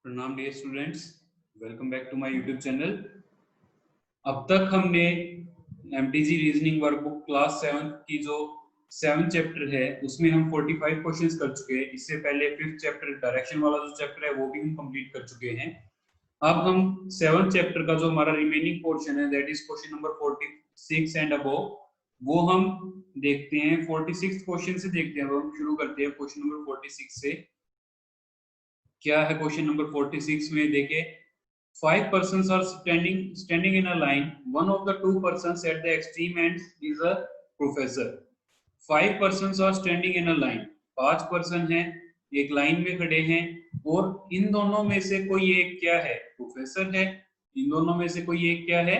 प्रणाम dear students, welcome back to my YouTube channel. अब तक हमने एमटीजी रीजनिंग वर्कबुक क्लास 7 की जो 7 चैप्टर है उसमें हम 45 क्वेश्चंस कर चुके हैं। इससे पहले 5th चैप्टर डायरेक्शन वाला जो चैप्टर है वो भी हम कंप्लीट कर चुके हैं। अब हम 7th चैप्टर का जो हमारा रिमेनिंग पोर्शन है that is question number 46 and above, वो हम देखते हैं। 46 क्वेश्चन से देखते हैं। अब हम शुरू करते हैं क्वेश्चन नंबर 46 से। क्या है क्वेश्चन नंबर 46 में? देखिए, 5 persons are standing in a line. One of the 2 persons at the extreme end is a professor. 5 persons are standing in a line. 5 person हैं, एक लाइन में खड़े हैं और इन दोनों में से कोई एक क्या है? प्रोफेसर है। इन दोनों में से कोई एक क्या है?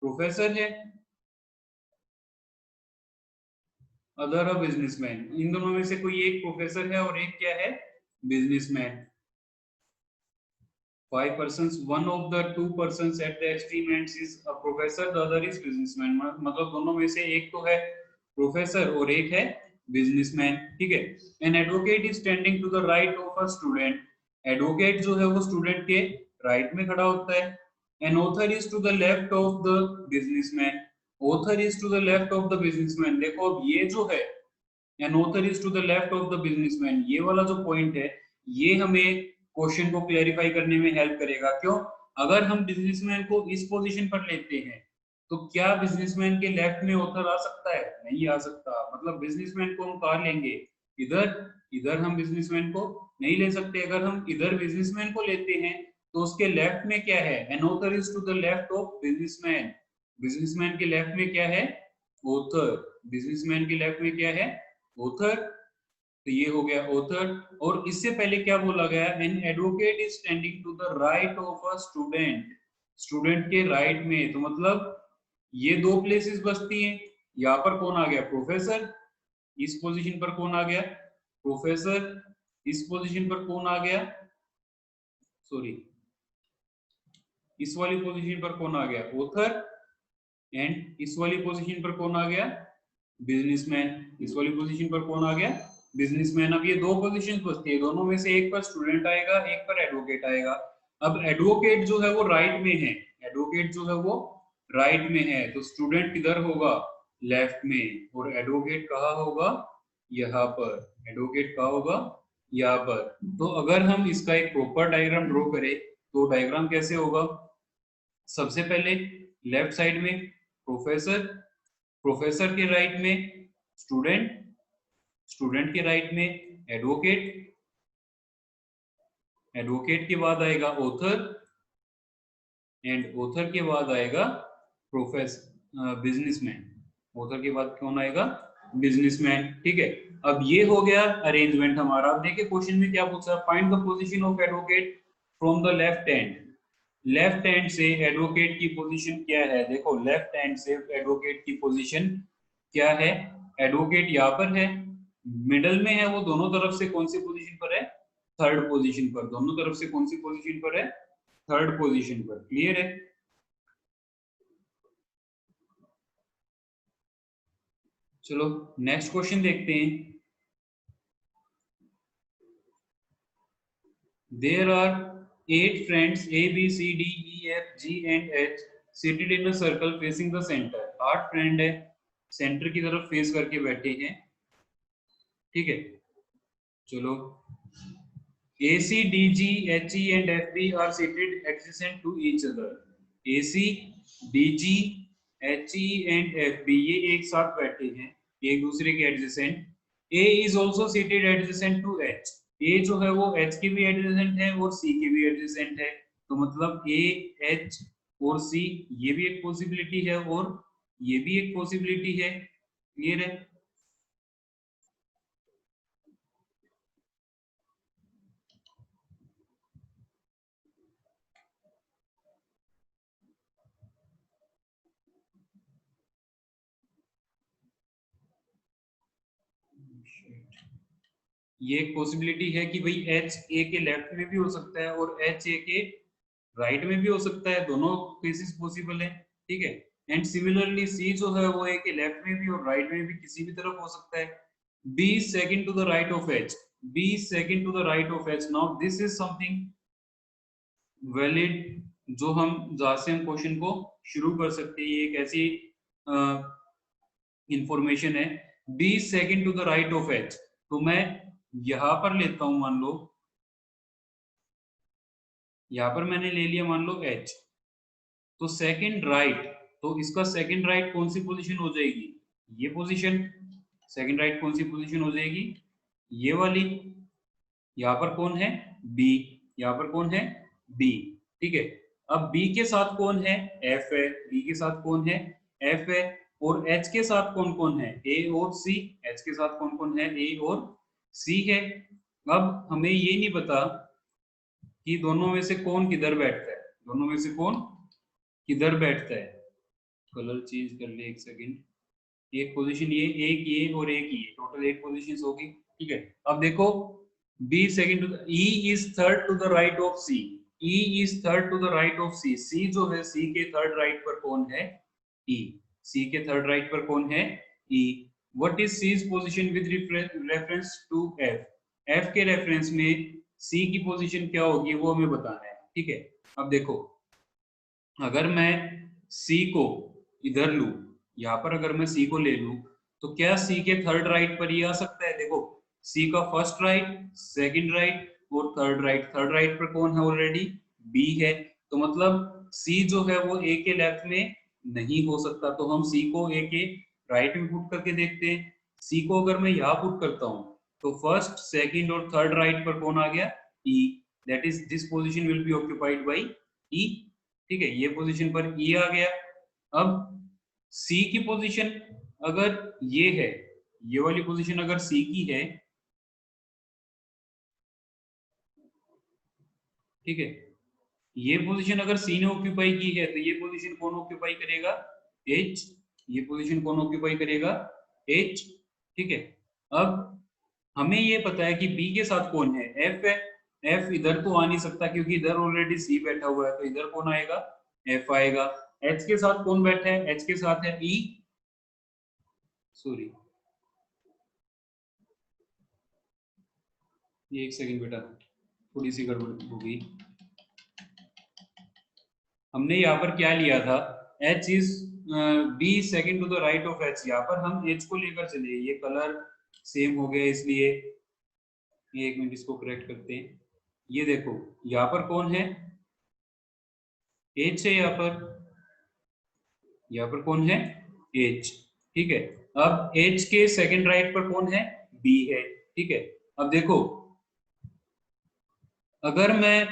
प्रोफेसर है। Other a businessman. इन दोनों में से कोई एक प्रोफेसर है और एक क्या है? Businessman. 5 persons, one of the 2 persons at the extreme ends is a professor, the other is businessman। मतलब दोनों में से एक तो है प्रोफेसर और एक है बिजनेसमैन। ठीक है। An advocate is standing to the right of a student. Advocate जो है वो स्टूडेंट के राइट में खड़ा होता है। An author is to the left of the businessman. Author is to the left of the businessman. देखो अब ये जो है an author is to the left of the businessman, ये वाला जो पॉइंट है ये हमें क्वेश्चन को क्लेरिफाई करने में हेल्प करेगा। क्यों? अगर हम बिजनेसमैन को इस पोजीशन पर लेते हैं तो क्या बिजनेसमैन के लेफ्ट में ऑथर आ सकता है? नहीं आ सकता। मतलब बिजनेसमैन को हम कहाँ लेंगे? इधर। इधर हम बिजनेसमैन को नहीं ले सकते। अगर हम इधर बिजनेसमैन को लेते हैं तो उसके लेफ्ट में क्या है? An author is to the left of businessman. Businessman के लेफ्ट में क्या है? ऑथर। बिजनेसमैन के लेफ्ट में क्या है? ऑथर। तो ये हो गया ऑथर। और इससे पहले क्या बोला गया? An advocate is standing to the right of a student. Student के राइट में, तो मतलब ये दो प्लेसेस बचती हैं। यहाँ पर कौन आ गया? प्रोफेसर। इस पोजीशन पर कौन आ गया? प्रोफेसर। इस पोजीशन पर कौन आ गया? सॉरी, इस वाली पोजीशन पर कौन आ गया? ऑथर। एंड इस वाली पोजीशन पर कौन आ गया? बिजनेसमैन। इस वाली पोजीशन पर कौन आ गया? बिजनेसमैन। अब ये दो पोजीशंस बचती है, दोनों में से एक पर स्टूडेंट आएगा, एक पर एडवोकेट आएगा। अब एडवोकेट जो है वो राइट में है। एडवोकेट जो है वो राइट में है, तो स्टूडेंट किधर होगा? लेफ्ट में। और एडवोकेट कहाँ होगा? यहाँ पर। एडवोकेट कहाँ होगा? यहाँ पर। तो अगर हम इसका एक प्रॉपर डायग्राम ड्रॉ करें तो डायग्राम कैसे होगा? सबसे पहले लेफ्ट साइड में प्रोफेसर, प्रोफेसर के राइट में स्टूडेंट, स्टूडेंट के राइट में एडवोकेट, एडवोकेट के बाद आएगा ऑथर, एंड ऑथर के बाद आएगा प्रोफेसर बिजनेसमैन। ऑथर के बाद कौन आएगा? बिजनेसमैन। ठीक है। अब ये हो गया अरेंजमेंट हमारा। अब देखिए क्वेश्चन में क्या पूछा? Find the position of advocate from the left hand. Left hand से एडवोकेट की पोजीशन क्या है? देखो लेफ्ट हैंड से एडवोकेट की पोजीशन क्या है? एडवोकेट यहाँ पर है, मिडल में है वो, दोनों तरफ से कौन सी पोजीशन पर है? थर्ड पोजीशन पर। दोनों तरफ से कौन सी पोजीशन पर है? थर्ड पोजीशन पर। क्लियर है? चलो नेक्स्ट क्वेश्चन देखते हैं। There are 8 friends A B C D E F G and H seated in a circle facing the center। 8 friend है, सेंटर की तरफ फेस करके बैठे हैं। ठीक है। चलो, A C D G H E and F B are seated adjacent to each other। A C D G H E and F B ये एक साथ बैठे हैं एक दूसरे के adjacent. A is also seated adjacent to H। A जो है वो H के भी एडजेसेंट है और C के भी एडजेसेंट है। तो मतलब A, H और C ये भी एक पॉसिबिलिटी है और ये भी एक पॉसिबिलिटी है। क्लियर है? ये एक पॉसिबिलिटी है कि भाई एच ए के लेफ्ट में भी हो सकता है और एच ए के राइट में भी हो सकता है। दोनों केसेस पॉसिबल है। ठीक है। एंड सिमिलरली सी जो है वो ए के लेफ्ट में भी और राइट में भी किसी भी तरफ हो सकता है। B second to the right of H. B second to the right of H. Now this is something valid जो हम जहाँ से हम क्वेश्चन को शुरू कर सकते हैं, ये एक ऐसी इंफॉर्मेशन है। B second to the right of H, तो मैं यहां पर लेता हूं, मान लो यहां पर मैंने ले लिया मान लो एच, तो सेकंड राइट, तो इसका सेकंड राइट कौन सी पोजीशन हो जाएगी, ये पोजीशन। सेकंड राइट कौन सी पोजीशन हो जाएगी, ये वाली। यहाँ पर कौन है, बी। यहाँ पर कौन है, बी। ठीक है, अब बी के साथ कौन है, एफ है। बी के साथ कौन है, एफ है। और एच के साथ कौन कौन है, ए और सी। एच के साथ कौन कौन है, ए और सी है। अब हमें ये नहीं पता कि दोनों में से कौन किधर बैठता है, दोनों में से कौन किधर बैठता है। कलर चेंज कर ले एक सेकेंड। एक पोजीशन ये, एक ये और एक ये, टोटल 8 पोजीशंस होगी। ठीक है, अब देखो B second to E is third to the right of C. E is third to the right of C. C जो है, सी के थर्ड राइट पर कौन है, ई। सी के थर्ड राइट पर कौन है, E. What is C's position with reference to F. F के रेफरेंस में सी की पोजीशन क्या होगी, वो हमें बताना है। ठीक है, अब देखो अगर मैं सी को इधर लूं, यहाँ पर अगर मैं सी को ले लूं, तो क्या सी के थर्ड राइट पर ये आ सकता है। देखो सी का फर्स्ट राइट, सेकंड राइट और थर्ड राइट। थर्ड राइट पर कौन है, ऑलरेडी बी है। तो मतलब सी जो है वो ए के लेफ्ट में नहीं हो सकता। तो हम सी को ए के राइट में पुट करके देखते हैं। सी को अगर मैं यहाँ पुट करता हूँ, तो फर्स्ट सेकंड और थर्ड राइट पर कौन आ गया, E. That is this position will be occupied by E. ठीक है, ये पोजीशन पर ई आ गया। अब सी की पोजीशन अगर ये है, ये वाली पोजीशन अगर सी की है, ठीक है, ये पोजीशन अगर सी ने ऑक्यूपाई की है, तो ये पोजीशन कौन ऑक्यूपाई करेगा, एच। ये पोजीशन कौन ऑक्यूपाई करेगा, एच। ठीक है, अब हमें ये पता है कि बी के साथ कौन है, एफ है। एफ इधर तो आ नहीं सकता क्योंकि इधर ऑलरेडी सी बैठा हुआ है, तो इधर कौन आएगा, एफ आएगा। एच के साथ कौन बैठा है, एच के साथ है ई। सॉरी, ये एक सेकंड बेटा, थोड़ी सी गड़बड़ हो गई। हमने यहाँ पर क्या लिया था, H is B second to the right of H. यहाँ पर हम एच को लेकर चले, ये कलर सेम हो गया इसलिए ये एक मिनट इसको करेक्ट करते हैं। ये देखो यहाँ पर कौन है, एच है। यहाँ पर कौन है, एच। ठीक है, अब एच के सेकंड राइट पर कौन है, बी है। ठीक है, अब देखो अगर मैं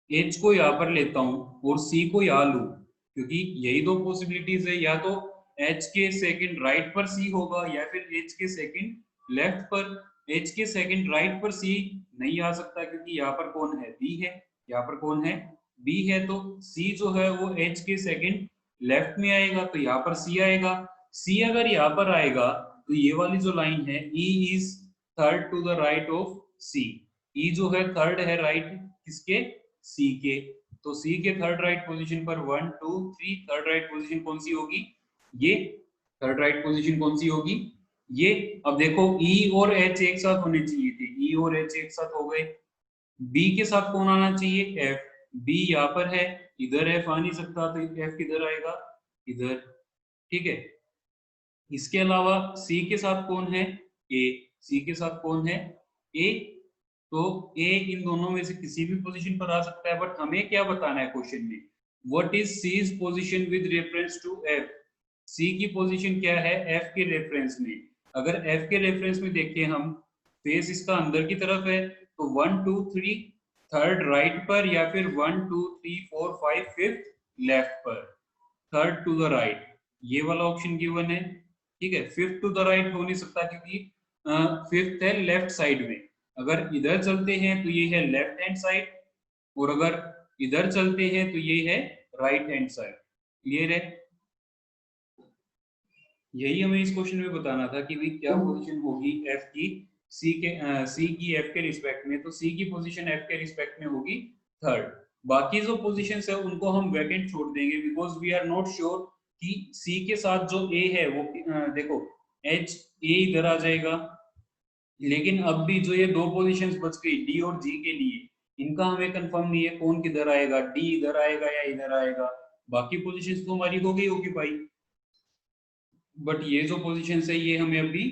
एच को यहाँ पर लेता हूं और सी को यहाँ लू, क्योंकि यही दो पॉसिबिलिटीज है, या तो एच के सेकंड राइट पर सी होगा या फिर एच के सेकंड लेफ्ट पर। एच के सेकंड राइट पर सी नहीं आ सकता क्योंकि यहाँ पर कौन है, बी है। यहाँ पर कौन है, बी है। तो सी जो है वो एच के सेकंड लेफ्ट में आएगा, तो यहाँ पर सी आएगा। सी अगर यहाँ पर आएगा, तो ये वाली जो लाइन है, E is third to the right of C. E जो है थर्ड है राइट किसके, सी के। तो सी के थर्ड राइट पोजीशन पर 1 2 3, थर्ड राइट पोजीशन कौन सी होगी, ये। थर्ड राइट पोजीशन कौन सी होगी, ये। अब देखो ई और एच एक साथ होने चाहिए थे, ई और एच एक साथ हो गए। बी के साथ कौन आना चाहिए, एफ। बी यहाँ पर है, इधर एफ आ नहीं सकता, तो एफ किधर आएगा, इधर। ठीक है, इसके अलावा सी के साथ कौन है, ए। सी के साथ कौन है, ए। तो ए इन दोनों में से किसी भी पोजीशन पर आ सकता है, बट हमें क्या बताना है क्वेश्चन में, what is C's position with reference to F. C की पोजीशन क्या है, एफ के रेफरेंस में। अगर एफ के रेफरेंस में देखें हम, फेस इसका अंदर की तरफ है, तो 1 2 3 थर्ड राइट पर, या फिर 1 2 3 4 5 फिफ्थ लेफ्ट पर। थर्ड टू द राइट, ये वाला ऑप्शन गिवन है। ठीक है, फिफ्थ टू द राइट हो नहीं सकता क्योंकि फिफ्थ है लेफ्ट साइड में। अगर इधर चलते हैं तो ये है लेफ्ट हैंड साइड, और अगर इधर चलते हैं तो ये है राइट हैंड साइड। क्लियर है, यही हमें इस क्वेश्चन में बताना था कि भाई क्या पोजीशन होगी एफ की, सी की एफ के रिस्पेक्ट में। तो सी की पोजीशन एफ के रिस्पेक्ट में होगी थर्ड। बाकी जो पोजीशंस है उनको हम वैकेंट छोड़ देंगे, because we are not sure कि सी के साथ जो ए है वो देखो एच, ए इधर आ जाएगा, लेकिन अब भी जो ये दो पोजीशंस बच गई डी और जी के लिए, इनका हमें कंफर्म नहीं है कौन किधर आएगा, डी इधर आएगा या इधर आएगा। बाकी पोजीशंस तो हमारी हो गई ऑक्यूपाई, बट ये जो पोजीशन है ये हमें अभी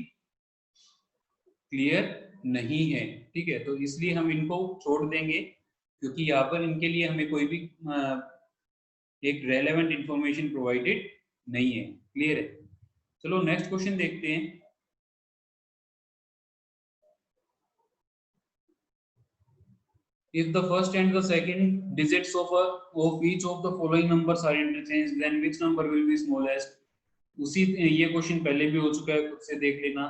क्लियर नहीं है, ठीक है। तो इसलिए हम इनको छोड़ देंगे, क्योंकि यहाँ पर इनके लिए हमें कोई भी एक रेलेवेंट इंफॉर्मेशन प्रोवाइडेड नहीं है। क्लियर है? चलो नेक्स्ट क्वेश्चन देखते हैं। If the first and the second digits of each of the following numbers are interchanged, then which number will be smallest? उसी ये क्वेश्चन पहले भी हो चुका है, खुद से देख लेना।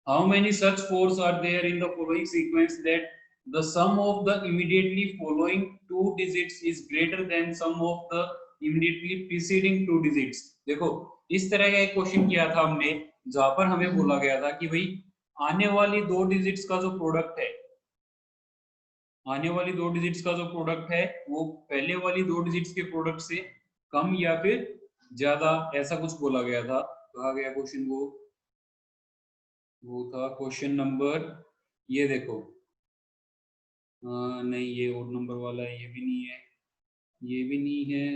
How many such fours are there in the following sequence that the sum of the immediately following two digits is greater than sum of the immediately preceding two digits? देखो इस तरह का एक क्वेश्चन किया था हमने, जहां पर हमें बोला गया था कि भाई आने वाली दो डिजिट्स का जो प्रोडक्ट है, आने वाली दो डिजिट्स का जो प्रोडक्ट है वो पहले वाली दो डिजिट्स के प्रोडक्ट से कम या फिर ज्यादा, ऐसा कुछ बोला गया था। कहा गया क्वेश्चन वो था क्वेश्चन नंबर, ये देखो नहीं ये ओड नंबर वाला है, ये भी नहीं है, ये भी नहीं है,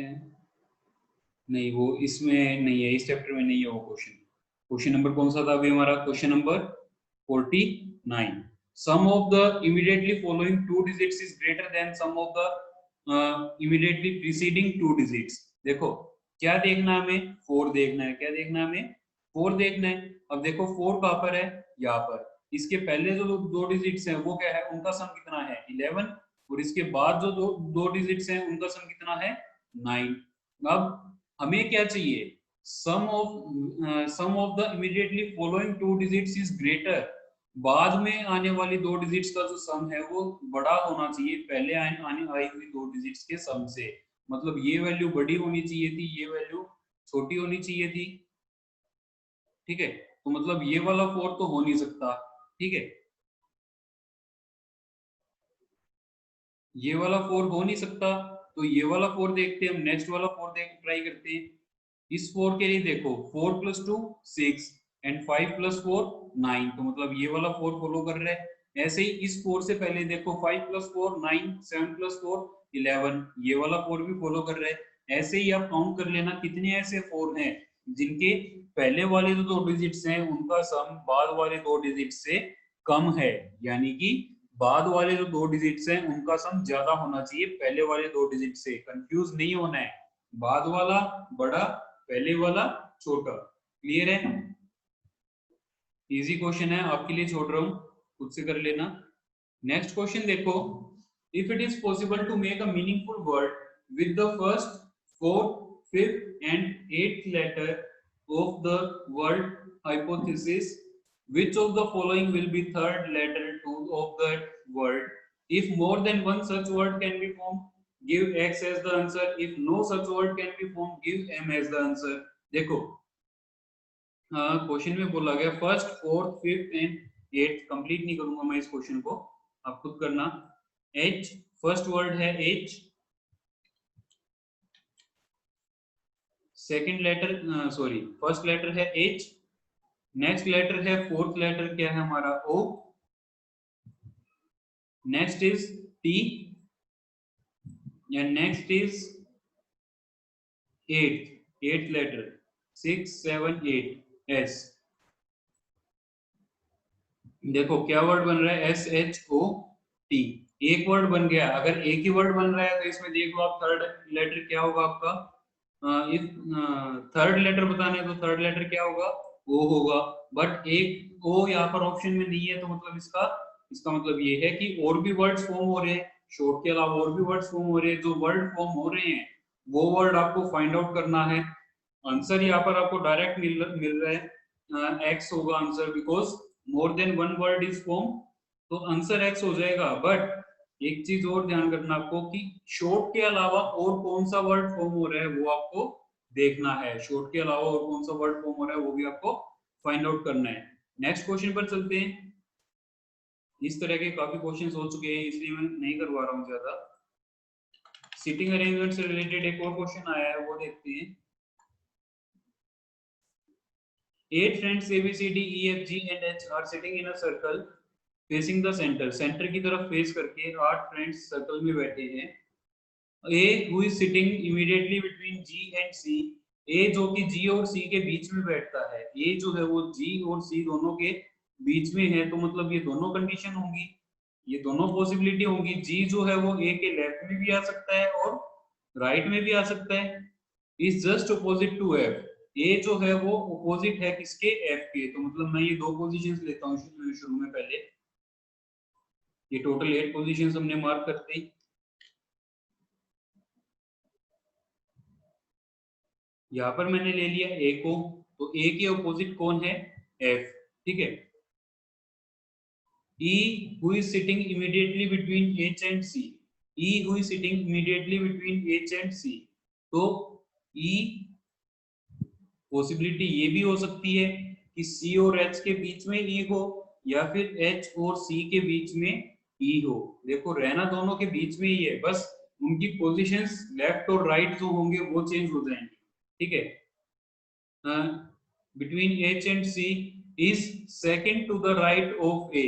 नहीं वो इसमें नहीं है, इस चैप्टर में नहीं है वो क्वेश्चन। क्वेश्चन नंबर कौन सा था अभी हमारा? Question number 49। Sum of the immediately following two digits is greater than sum of the immediately preceding two digits. देखो क्या देखना है हमें? 4 देखना है। क्या देखना है हमें? 4 देखना है। अब देखो 4 कहां पर है? यहाँ पर। इसके पहले जो दो डिजिट्स हैं वो क्या है? उनका सम कितना है? 11। और इसके बाद जो दो डिजिट्स हैं उनका सम कितना है? 9। अब हमें क्या चाहिए? Sum of the immediately following two digits is greater. बाद में आने वाली दो डिजिट्स का जो सम है वो बड़ा होना चाहिए पहले आने आई हुई दो डिजिट्स के सम से। मतलब ये वैल्यू बड़ी होनी चाहिए थी, ये वैल्यू छोटी होनी चाहिए थी, ठीक है। तो मतलब ये वाला 4 तो हो नहीं सकता, ठीक है, ये वाला 4 हो नहीं सकता। तो ये वाला 4 देखते हैं हम, नेक्स्ट वाला 4 देख ट्राई करते हैं। इस 4 के लिए देखो 4 + 2 6 एंड 5 + 4 9, तो मतलब ये वाला 4 फॉलो कर रहा है। ऐसे ही इस 4 से पहले देखो 5 + 4 9, 7 + 4 11, ये वाला 4 भी फॉलो कर रहा है। ऐसे ही आप काउंट कर लेना कितने ऐसे 4 हैं जिनके पहले वाले जो दो डिजिट्स हैं उनका सम बाद वाले दो डिजिट्स से कम है, यानी कि बाद वाले जो दो डिजिट्स हैं उनका सम ज्यादा होना चाहिए पहले वाले दो डिजिट से। कंफ्यूज नहीं होना है, बाद वाला बड़ा, पहले वाला छोटा। क्लियर है? इजी क्वेश्चन है, आपके लिए छोड़ रहा हूं, खुद से कर लेना। नेक्स्ट क्वेश्चन देखो। If it is possible to make a meaningful word with the first, fourth, fifth and eighth letter of the word hypothesis, which of the following will be third letter to of that word? If more than one such word can be formed, give x as the answer. If no such word can be formed, give m as the answer. देखो question में बोला गया first, fourth, fifth and eighth. Complete नहीं करूंगा मैं इस question को, आप खुद करना। एच, फर्स्ट वर्ड है H, second letter sorry first letter है एच, नेक्स्ट लेटर है फोर्थ लेटर क्या है हमारा? ओ, नेक्स्ट इज टी, या next is eighth letter 6 7 8 S. देखो क्या वर्ड बन रहा है? एस एच ओ टी, एक वर्ड बन गया। अगर एक ही वर्ड बन रहा है तो इसमें देख लो आप थर्ड लेटर क्या होगा आपका। इफ थर्ड लेटर बताना है तो थर्ड लेटर क्या होगा? ओ होगा। बट एक ओ यहाँ पर ऑप्शन में नहीं है, तो मतलब इसका इसका मतलब ये है कि और भी वर्ड्स फॉर्म हो रहे हैं, शॉर्ट के अलावा और भी वर्ड्स फॉर्म हो रहे हैं। जो वर्ड फॉर्म हो रहे हैं वो वर्ड आपको फाइंड आउट करना है। आंसर यहाँ पर आपको डायरेक्ट मिल रहा है, एक्स होगा answer, because more than one word is form, तो आंसर एक्स हो जाएगा। बट एक चीज और ध्यान करना आपको कि शॉर्ट के अलावा और कौन सा वर्ड फॉर्म हो रहा है वो आपको देखना है। शॉर्ट के अलावा और कौन सा वर्ड फॉर्म हो रहा है वो भी आपको फाइंड आउट करना है। नेक्स्ट क्वेश्चन पर चलते हैं। इस तरह के काफी क्वेश्चंस हो चुके हैं इसलिए मैं नहीं करवा रहा हूँ ज्यादा। सिटिंग अरेंजमेंट से रिलेटेड एक और क्वेश्चन आया है, वो देखते हैं। 8 friends A B C D E F G and H are sitting in a circle facing the centre, centre की तरफ फेस करके 8 फ्रेंड्स सर्कल में बैठे हैं। A who is sitting immediately between G and C, A जो कि जी और सी के बीच में बैठता है, ए जो है वो जी और सी दोनों के बीच में है, तो मतलब ये दोनों कंडीशन होंगी, ये दोनों पॉसिबिलिटी होंगी। जी जो है वो ए के लेफ्ट में भी आ सकता है और राइट में भी आ सकता है। Is just opposite to F, A जो है वो अपोजिट है किसके, एफ के। तो मतलब मैं ये दो पोजीशंस लेता हूँ शुरू में पहले, ये टोटल 8 पोजीशंस हमने मार्क कर दी। यहाँ पर मैंने ले लिया ए को, तो ए के अपोजिट कौन है, एफ, ठीक है। E who is sitting immediately between H and C, E who is sitting immediately between H and C, तो E पॉसिबिलिटी ये भी हो सकती है कि C और H के बीच में E हो, या फिर H और C के बीच में E हो। देखो रहना दोनों के बीच में ही है, बस उनकी पोजीशंस लेफ्ट और राइट जो होंगे वो चेंज हो जाएंगे, ठीक है। between H and C is second to the right of A,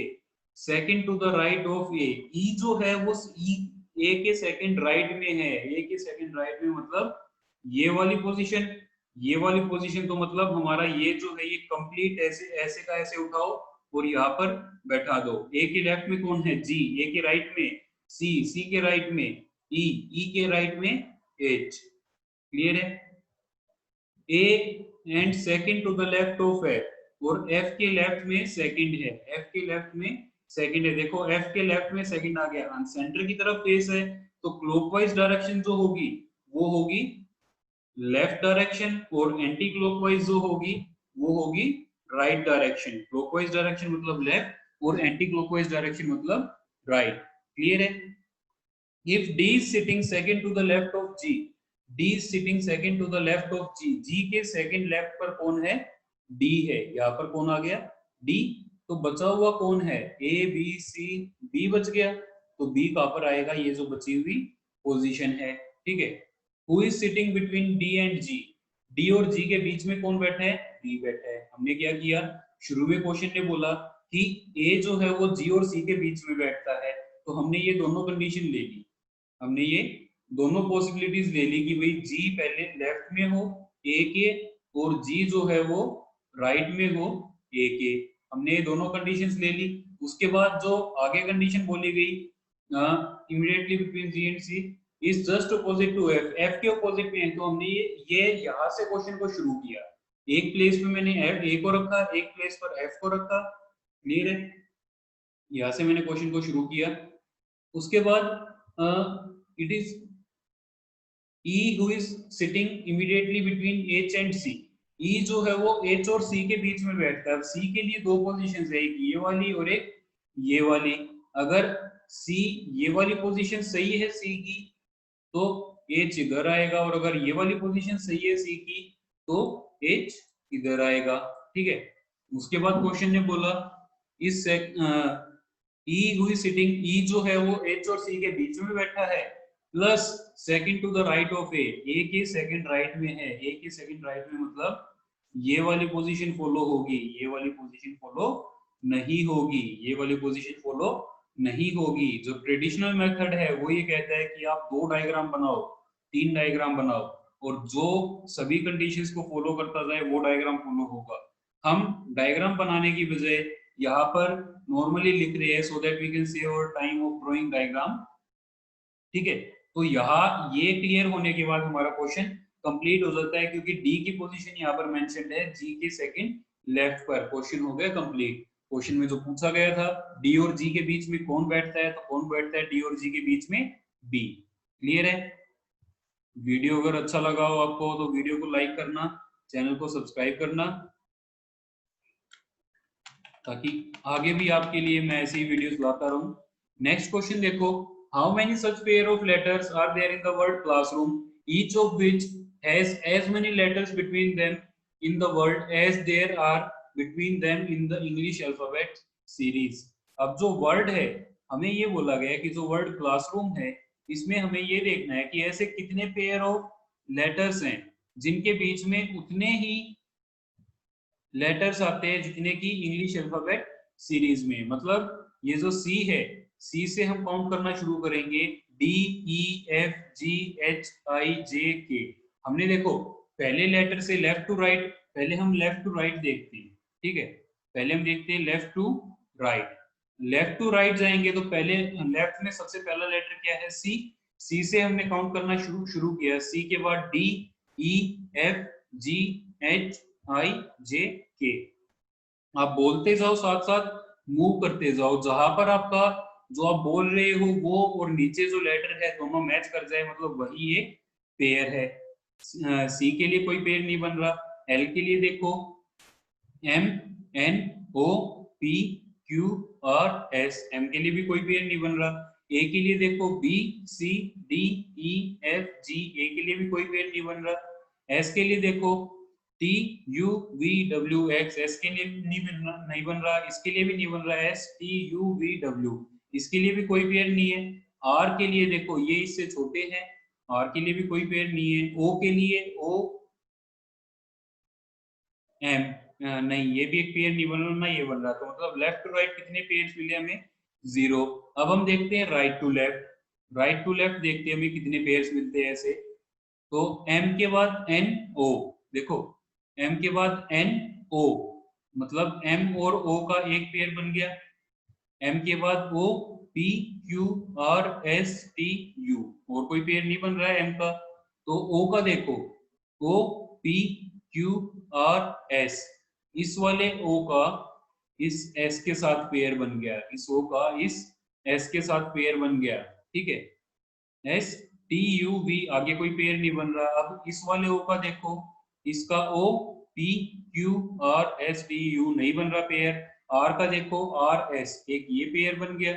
second to the right of A, E जो है वो E A के सेकंड राइट में है, A के सेकंड राइट में मतलब ये वाली पोजीशन, ये वाली पोजीशन, तो मतलब हमारा ये जो है ये कंप्लीट ऐसे ऐसे का ऐसे उठाओ और यहाँ पर बैठा दो। A के लेफ्ट में कौन है, G, A के राइट में C, C के राइट में E, E के राइट में H, क्लियर है। A and second to the left of F, और F के लेफ्ट में सेकंड है, F के लेफ्ट में सेकंड है। देखो F के लेफ्ट में सेकंड आ गया, सेंटर की तरफ फेस है, तो क्लॉकवाइज डायरेक्शन जो होगी वो होगी लेफ्ट डायरेक्शन, और एंटी क्लॉकवाइज जो होगी वो होगी राइट डायरेक्शन। क्लॉकवाइज डायरेक्शन मतलब लेफ्ट और एंटी क्लॉकवाइज डायरेक्शन मतलब राइट, क्लियर है। If D is sitting second to the left of G, D is sitting second to the left of G, G के second left पर कौन है, D है। यहाँ पर कौन आ गया, D, तो बचा हुआ कौन है, A B C, B बच गया, तो B कहाँ पर आएगा, ये जो बची हुई पोजीशन है, ठीक है। Who is sitting between D and G, D और G के बीच में कौन बैठा है, D बैठा है। हमने क्या किया, शुरू में क्वेश्चन ने बोला कि A जो है वो G और C के बीच में बैठता है, तो हमने ये दोनों कंडीशन ले ली, हमने ये दोनों पॉसिबिलिटीज ले ली कि भाई जी पहले लेफ्ट में हो ए के, और जी जो है वो राइट में हो ए के। हमने ये दोनों कंडीशंस ले ली। उसके बाद जो आगे कंडीशन बोली गई, immediately between G and C is just opposite to F, F के अपोजिट में है, तो हमने ये यहाँ से क्वेश्चन को शुरू किया। एक प्लेस पे मैंने एफ ए को रखा, एक प्लेस पर एफ को रखा, क्लियर है। यहाँ से मैंने क्वेश्चन को शुरू किया। उसके बाद it is E who is sitting immediately between H and C, E जो है वो H और C के बीच में बैठता है। C के लिए दो पोजीशंस है, एक ये वाली और एक ये वाली। अगर C ये वाली पोजीशन सही है C की तो H इधर आएगा, और अगर ये वाली पोजीशन सही है C की तो H इधर आएगा, ठीक है। उसके बाद क्वेश्चन ने बोला इस E who is sitting, E जो है वो H और C के बीच में बैठा है, plus second to the right of A, A के सेकंड राइट में है, ए के सेकंड राइट में मतलब ये वाली पोजीशन फॉलो होगी, ये वाली पोजीशन फॉलो नहीं होगी, ये वाली पोजीशन फॉलो नहीं होगी। जो ट्रेडिशनल मेथड है वो ये कहता है कि आप 2 डायग्राम बनाओ, 3 डायग्राम बनाओ, और जो सभी कंडीशंस को फॉलो करता जाए वो डायग्राम फॉलो होगा। हम डायग्राम बनाने की बजाय यहाँ पर नॉर्मली लिख रहे हैं so that we can save our time of drawing diagram, ठीक है। तो यहाँ ये क्लियर होने के बाद हमारा क्वेश्चन कंप्लीट हो जाता है, क्योंकि डी की पोजीशन यहाँ पर मेंशन्ड है जी के सेकंड लेफ्ट पर। क्वेश्चन हो गया कंप्लीट। क्वेश्चन में जो पूछा गया था डी और जी के बीच में कौन बैठता है, तो कौन बैठता है डी और जी के बीच में, बी। क्लियर है। वीडियो अगर अच्छा लगा हो आपको तो वीडियो को लाइक करना, चैनल को सब्सक्राइब करना, ताकि आगे भी आपके लिए मैं ऐसी वीडियोस लाता रहूं। नेक्स्ट क्वेश्चन देखो, how many such pair of letters are there in the word classroom, each of which has as many letters between them in the word as there are between them in the English alphabet series. अब जो word है, हमें ये बोला गया कि जो word classroom है इसमें हमें ये देखना है कि ऐसे कितने पेयर ऑफ लेटर्स हैं जिनके बीच में उतने ही लेटर्स आते हैं जितने की इंग्लिश अल्फाबेट सीरीज में। मतलब ये जो सी है, सी से हम काउंट करना शुरू करेंगे, D E F G H I J K. हमने देखो पहले लेटर से लेफ्ट टू राइट, पहले हम लेफ्ट टू राइट देखते हैं, ठीक है, पहले हम देखते हैं left to right. Left to right जाएंगे तो पहले लेफ्ट में सबसे पहला लेटर क्या है, सी। सी से हमने काउंट करना शुरू किया, सी के बाद D E F G H I J K. आप बोलते जाओ साथ साथ मूव करते जाओ, जहां पर आपका जो आप बोल रहे हो वो और नीचे जो लेटर है दोनों मैच कर जाए, मतलब वही एक पेयर है। सी के लिए कोई पेयर नहीं बन रहा। एल के लिए देखो, M N O P Q और एस, एम के लिए भी कोई पेयर नहीं बन रहा। ए के लिए देखो, B C D E F G, A के लिए भी कोई पेयर नहीं बन रहा। एस के लिए देखो, T U V W x, S के लिए नहीं बन रहा, इसके लिए भी नहीं बन रहा, S T you V W, इसके लिए भी कोई पेयर नहीं है। आर के लिए देखो, ये इससे छोटे हैं, आर के लिए भी कोई पेयर नहीं है। ओ के लिए ओ एम, नहीं ये भी एक पेयर नहीं बन रहा, ना ये बन रहा, तो मतलब लेफ्ट टू राइट कितने पेयर्स मिले हमें, 0। अब हम देखते हैं right to left, right to left देखते हैं हमें कितने पेयर्स मिलते हैं ऐसे। तो एम के बाद एन ओ, देखो एम के बाद एन ओ, मतलब एम और ओ का एक पेयर बन गया। एम के बाद O P Q R S T U, और कोई पेयर नहीं बन रहा है एम का। तो ओ का देखो, O P Q R S, इस वाले ओ का इस एस के साथ पेयर बन गया, इस ओ का इस एस के साथ पेयर बन गया, ठीक है। एस टी यू वी, आगे कोई पेयर नहीं बन रहा। अब इस वाले ओ का देखो, इसका O P Q R S T U नहीं बन रहा पेयर। आर का देखो, आर एस, एक ये पेयर बन गया,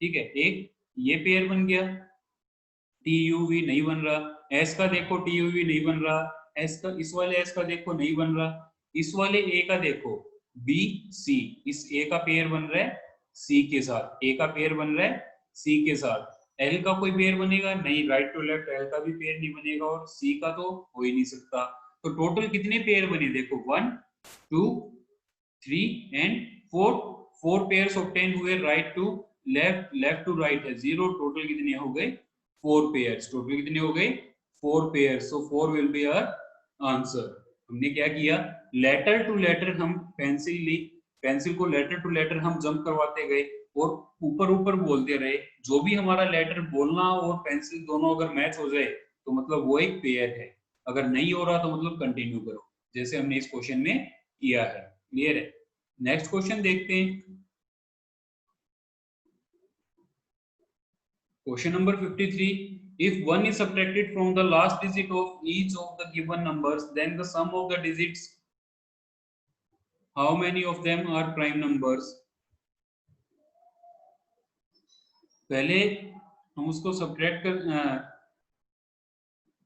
ठीक है, एक ये पेयर बन गया। टी यू वी नहीं बन रहा। एस का देखो, टी यू वी नहीं बन रहा। एस का, इस वाले एस का देखो नहीं बन रहा। इस वाले ए का देखो, बी सी, इस ए का पेयर बन रहा है सी के साथ, ए का पेयर बन रहा है सी के साथ। एल का कोई पेयर बनेगा नहीं, राइट टू लेफ्ट एल का भी पेयर नहीं बनेगा, और सी का तो हो ही नहीं सकता। तो टोटल कितने पेयर बने देखो, 1 2 3 एंड 4, 4 पेयर्स ऑब्टेन हुए right to left, left to right है 0, टोटल कितने हो गए 4 पेयर्स, टोटल कितने हो गए 4 pairs. So 4 will be our answer. हमने क्या किया, लेटर टू लेटर हम पेंसिल ली, पेंसिल को लेटर टू लेटर हम जंप करवाते गए और ऊपर ऊपर बोलते रहे। जो भी हमारा लेटर बोलना और पेंसिल दोनों अगर मैच हो जाए तो मतलब वो एक पेयर है, अगर नहीं हो रहा तो मतलब कंटिन्यू करो, जैसे हमने इस क्वेश्चन में किया है। क्लियर है। नेक्स्ट क्वेश्चन देखते हैं, question number 53। If 1 is subtracted from the last digit of each of the given numbers, then the sum of the digits, how many of them are prime numbers? पहले हम उसको subtract कर,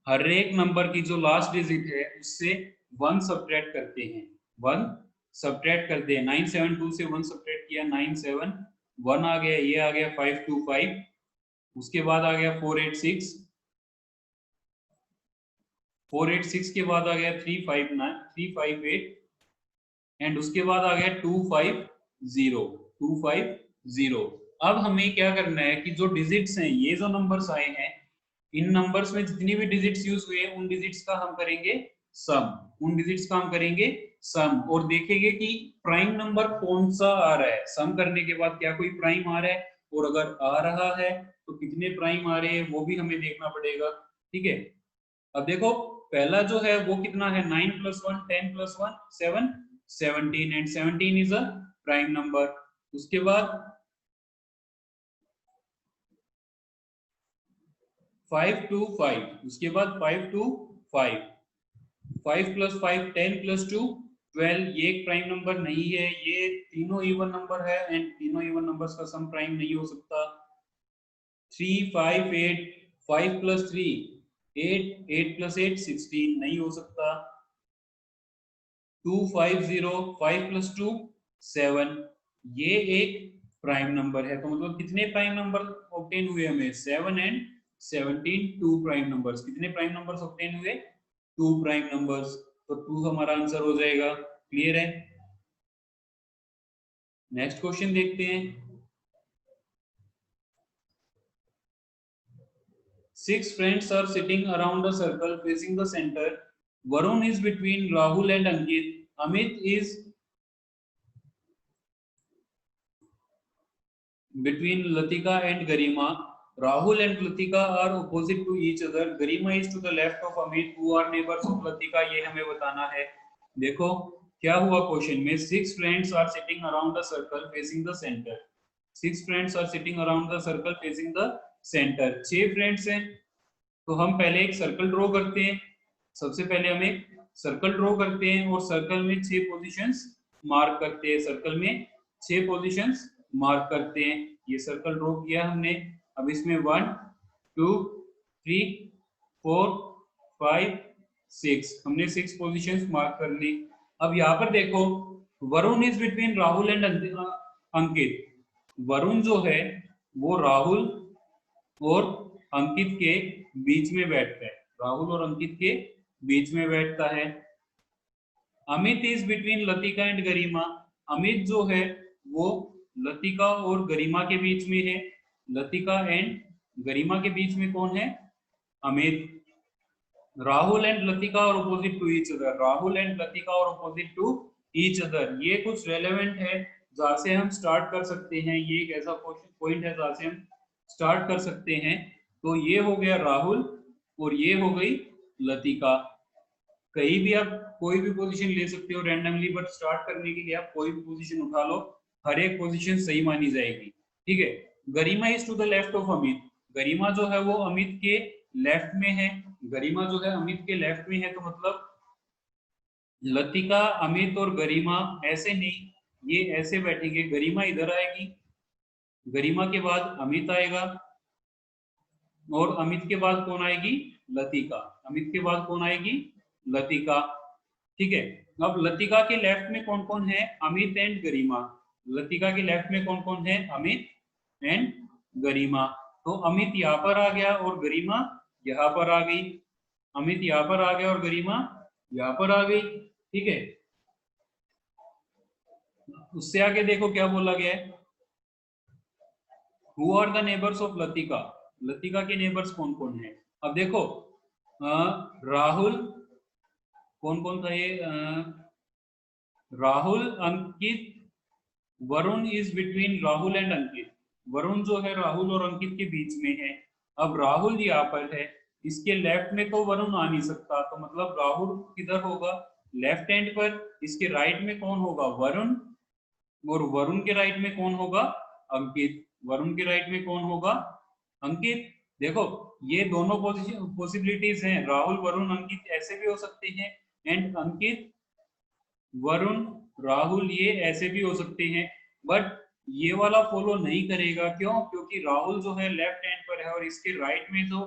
हर एक number की जो last digit है उससे 1 subtract करते हैं, 1 सब्ट्रैक्ट करते हैं। 972 से 1 सब्ट्रैक्ट किया, 97, 1 आ गया, ये आ गया 525, उसके बाद आ गया 486, 486 के बाद आ गया 359, 358, एंड उसके बाद आ गया 250, 250। अब हमें क्या करना है कि जो डिजिट्स हैं, ये जो नंबर्स आए हैं, इन नंबर्स में जितनी भी डिजिट्स यूज हुए हैं उन डिजिट्स का हम करेंगे सम, उन डिजिट्स का हम करेंगे सम, और देखेंगे कि प्राइम नंबर कौन सा आ रहा है। सम करने के बाद क्या कोई प्राइम आ रहा है, और अगर आ रहा है तो कितने प्राइम आ रहे हैं वो भी हमें देखना पड़ेगा, ठीक है। अब देखो पहला जो है वो कितना है, 9 + 1 10 + 1 7, 17, and 17 is a prime number. उसके बाद 5 to 5, उसके बाद 5 to 5, 5 + 5 10 + 2 12, ये एक प्राइम नंबर नहीं है, ये तीनों इवन नंबर है एंड तीनों इवन नंबर्स का सम प्राइम नहीं हो सकता। 3 5 8, 5 + 3 8, 8 + 8 16, नहीं हो सकता। 2 5 0, 5 + 2 7, ये एक प्राइम नंबर है। तो मतलब कितने प्राइम नंबर ऑब्टेन हुए हमें, 7 एंड 17, 2 प्राइम नंबर्स। कितने प्राइम नंबर्स ऑब्टेन हुए, 2 प्राइम नंबर्स। तो 2 हमारा आंसर हो जाएगा। क्लियर है। नेक्स्ट क्वेश्चन देखते हैं, 6 friends are sitting around a circle facing the center. Varun is between Rahul and Ankit. Amit is between Latika and Garima. Rahul and Latika are opposite to each other. Garima is to the left of Amit, who are neighbors of Latika. ये हमें बताना है. देखो क्या हुआ question में, 6 friends are sitting around a circle facing the center. 6 friends are sitting around the circle facing the center. 6 friends हैं, तो हम पहले एक सर्कल ड्रॉ करते हैं. सबसे पहले हम एक सर्कल ड्रॉ करते हैं और सर्कल में 6 पोजीशंस मार्क करते हैं. सर्कल में 6 पोजीशंस मार्क करते हैं. ये सर्कल ड्रॉ किया हमने. अब इसमें 1 2 3 4 5 6 हमने 6 पोजीशंस मार्क कर ली. अब यहाँ पर देखो, Varun is between Rahul and Ankit. Varun जो है वो राहुल और अंकित के बीच में बैठता है. राहुल और अंकित के बीच में बैठता है. Amit is between Latika and Garima. Amit जो है वो लतिका और गरिमा के बीच में है. लतिका एंड गरिमा के बीच में कौन है? Amit. Rahul and Latika are opposite to each other. Rahul and Latika are opposite to each other. ये कुछ रेलेवेंट है जहां से हम स्टार्ट कर सकते हैं. ये एक ऐसा पॉइंट है जहां से हम स्टार्ट कर सकते हैं. तो ये हो गया राहुल और ये हो गई लतिका. कहीं भी आप कोई भी पोजीशन ले सकते हो रैंडमली, बट स्टार्ट करने के लिए आप कोई भी पोजीशन उठा लो, हर एक पोजीशन सही मानी जाएगी. ठीक है. Garima is to the left of Amit. Garima जो है वो अमित के लेफ्ट में है. गरिमा जो है अमित के लेफ्ट में है, तो मतलब लतिका, अमित और गरिमा ऐसे नहीं, ये ऐसे बैठेंगे. गरिमा इधर आएगी, गरिमा के बाद अमित आएगा और अमित के बाद कौन आएगी? लतिका. अमित के बाद कौन आएगी? लतिका. ठीक है. अब लतिका के लेफ्ट में कौन कौन है? अमित एंड गरिमा. लतिका के लेफ्ट में कौन कौन है? अमित एंड गरिमा. तो अमित यहाँ पर आ गया और गरिमा यहाँ पर आ गई. अमित यहाँ पर आ गया और गरिमा यहाँ पर आ गई. ठीक है. उससे आगे देखो क्या बोला गया है. Who are the neighbors of Latika? Latika के नेबर्स कौन कौन है? अब देखो, राहुल, कौन कौन था ये? Rahul, Ankit, Varun is between Rahul and Ankit. Varun जो है राहुल और अंकित के बीच में है. अब राहुल यहाँ पर है, इसके लेफ्ट में तो वरुण आ नहीं सकता, तो मतलब राहुल किधर होगा? लेफ्ट हैंड पर. इसके राइट में कौन होगा? वरुण. और वरुण के राइट में कौन होगा? अंकित. वरुण के राइट में कौन होगा? अंकित. देखो ये दोनों पॉसिबिलिटीज हैं. राहुल, वरुण, अंकित ऐसे भी हो सकते हैं, एंड अंकित, वरुण, राहुल ये ऐसे भी हो सकते हैं. बट ये वाला फॉलो नहीं करेगा. क्यों? क्योंकि राहुल जो है लेफ्ट हैंड पर है और इसके राइट में जो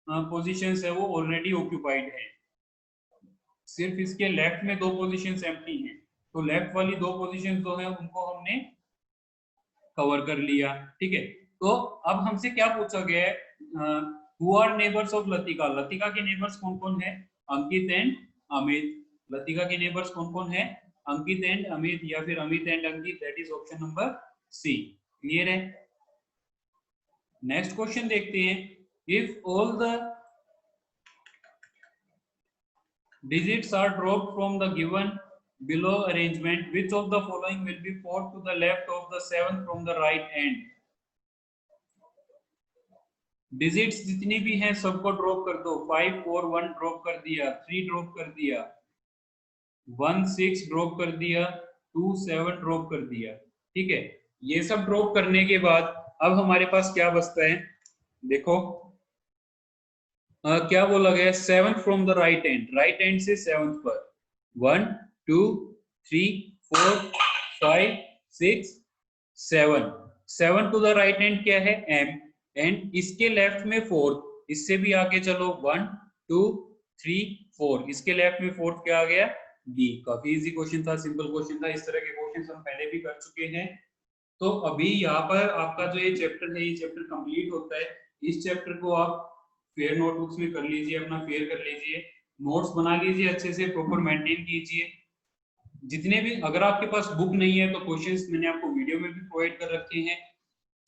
पोजीशंस है वो ऑलरेडी ऑक्यूपाइड है. सिर्फ इसके लेफ्ट में 2 पोजीशंस एम्प्टी हैं, तो लेफ्ट वाली 2 पोजीशंस जो है उनको हमने कवर कर लिया. ठीक है. तो अब हमसे क्या पूछा गया है? Who are neighbours of Latika? Latika के नेबर्स कौन कौन है? अंकित एंड अमित. लतिका के नेबर्स कौन कौन है? अंकित एंड अमित, या फिर Amit and Ankit. That is option number C. Clear है? नेक्स्ट क्वेश्चन देखते हैं. If all the digits are dropped from the given below arrangement, which of the following will be fourth to the left of the seventh from the right end? Digits जितनी भी हैं सबको drop कर दो. 5 4 1 drop कर दिया, 3 drop कर दिया, 1 6 ड्रॉप कर दिया, 2 7 ड्रॉप कर दिया. ठीक है. ये सब ड्रॉप करने के बाद अब हमारे पास क्या बचता है? देखो क्या बोला गया? 7th from the right and. Right and से 7th पर 1 2 3 4 5 6 7. 7 टू द राइट एंड क्या है? M. एंड इसके लेफ्ट में 4th. इससे भी आगे चलो, 1 2 3 4. इसके लेफ्ट में 4th क्या आ गया? D. काफी इजी क्वेश्चन था, सिंपल क्वेश्चन था. इस तरह के क्वेश्चन हम पहले भी कर चुके हैं. तो अभी यहाँ पर आपका जो ये चैप्टर है, ये चैप्टर कंप्लीट होता है. इस चैप्टर को आप फेयर नोटबुक्स में कर लीजिए, अपना फेयर कर लीजिए, नोट्स बना लीजिए, अच्छे से प्रॉपर मेंटेन कीजिए. जितने भी, अगर आपके पास बुक नहीं है तो क्वेश्चंस मैंने आपको वीडियो में भी प्रोवाइड कर रखे हैं.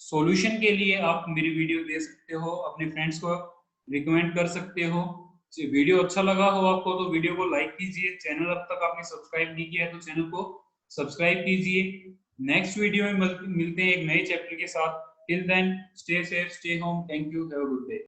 सॉल्यूशन के लिए आप मेरी वीडियो दे सकते हो, अपने फ्रेंड्स को रिकमेंड कर सकते हो। वीडियो अच्छा लगा हो आपको तो वीडियो को लाइक कीजिए, चैनल अब तक आपने सब्सक्राइब नहीं किया है तो चैनल को सब्सक्राइब कीजिए। नेक्स्ट वीडियो में मिलते हैं एक नए चैप्टर के साथ। Till then stay safe, stay home, thank you, have a good day.